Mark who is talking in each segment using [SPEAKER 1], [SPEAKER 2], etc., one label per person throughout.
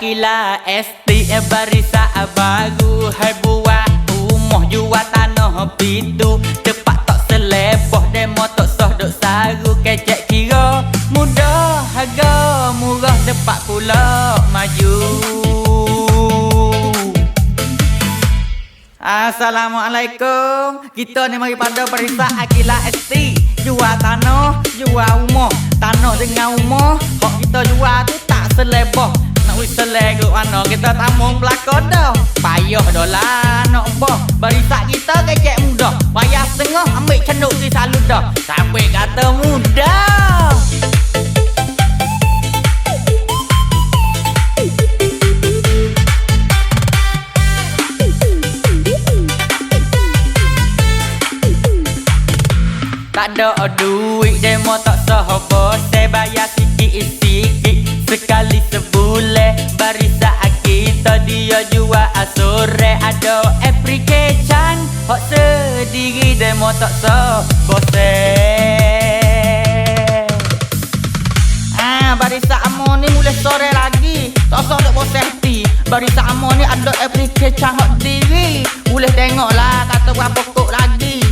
[SPEAKER 1] Akila ST barisa baru. Hai buat rumah jual tanah pitu. Tepat tak seleboh demo tak sah duk saru. Kecek kira mudah harga murah tepat pula maju. Assalamualaikum. Kita ni mari pada barisa Akila ST. Jual tanah, jual rumah. Tanah dengan rumah hak kita jual tu tak seleboh. Nak whistle ke mana kita tamung belakang dah. Payah dah lah nak boh. Barisak kita kecek mudah. Bayar setengah ambil cenduk si salut dah. Sampai kata mudah. Tak ada duit demo tak sah bos. Saya bayar sikit-sikit sekali sebulan. Barisa kita dia jual sore. Ada application hot sendiri demo tak sah bos. Barisa Amo ni mulai sore lagi. Tak sah duk bos hati. Barisa Amo ni ada application hot diri. Boleh tengok lah kata berapa kok lagi.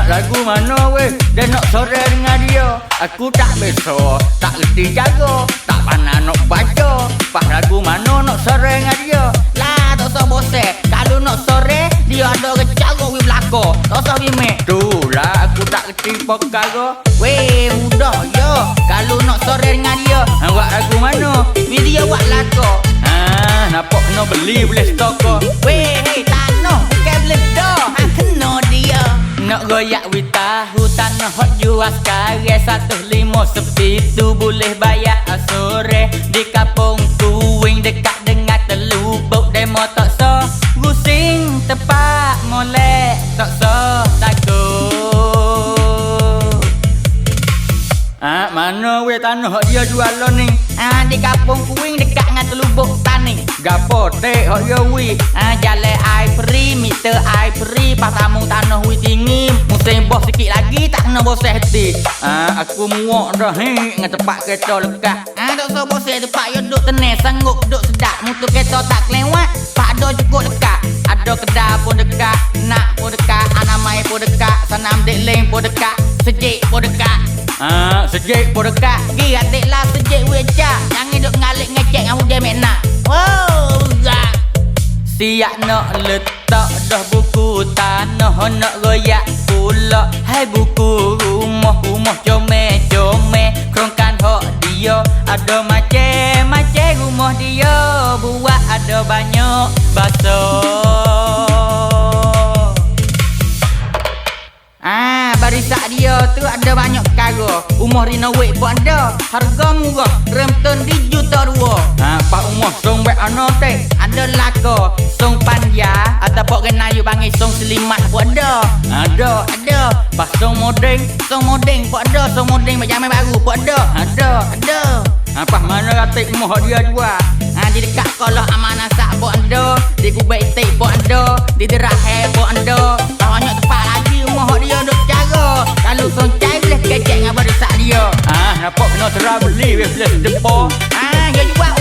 [SPEAKER 1] Lagu mana weh? Dia nak sore dengan dia. Aku tak besar, tak reti jaga, tak pandai nak baca. Pas lagu mana nak sore dengan dia? Lah tak usah bosan. Kalau nak sore, dia ada recara weh belakang. Tak usah bimek. Tu lah aku tak reti perkara. Weh mudah ya. Kalau nak sore dengan dia, buat lagu mana? Video buat lagu. Nampak kena beli boleh stok. Weh hey, tanah bukan boleh dah. Kena dia. Nak goyak wih tahu tanah hot jual sekarang 1.5 sepitu boleh bayar sore. Di kampung Kuing dekat dengan Telubuk demo tak sah rusing tepat molek tak sah takut. Mana weh tanah hot dia jual lo ni? Di kampung Kuing dekat dengan Telubuk tani. Gapo tek hot dia weh? Jalan air free, meter air free. Pas tamung tanah weh tinggi. Musim bos sikit lagi tak kena bosan hati. Aku muak dah ni dengan tempat kereta lekat. Tak usah bosan tempat yo duk tenang sanggup duk sedap. Mutu kereta tak kelewat, pak ada cukup dekat. Ada kedai pun dekat, nak pun dekat, Anamai pun dekat, Sanam Dekling pun dekat, Sejik pun dekat. Sejik pun dekat. Gi atik lah sejik weh cak. Jangan duk ngalik ngecek dengan hujan mek nak. Wow, zak. Siap nak letak dah buku tanah. Nak goyak pula hai buku rumah. Rumah comel-comel kerongkan hak dia. Ada macam-macam rumah dia. Buat ada banyak basuh. Barisak dia tu ada banyak perkara. Rumah renovate pun ada. Harga murah, rem-ten di juta 2. Pak rumah song baik ano teh. Ada laka, song panja ataupun kena you panggil song selimat pun ada. Ada. Pas song modeng pun ada. Song modeng macam baru pun ada. Ada. Pas mana ratik rumah dia jual. Di dekat sekolah amanah sak pun ada. Di Kubai Tik pun ada. Di Derahai pun ada. Banyak tempat lagi rumah dia duk cara. Kalau song cai boleh kecek dengan barisak dia. Nampak kena serah beli weh flash depo. Dia jual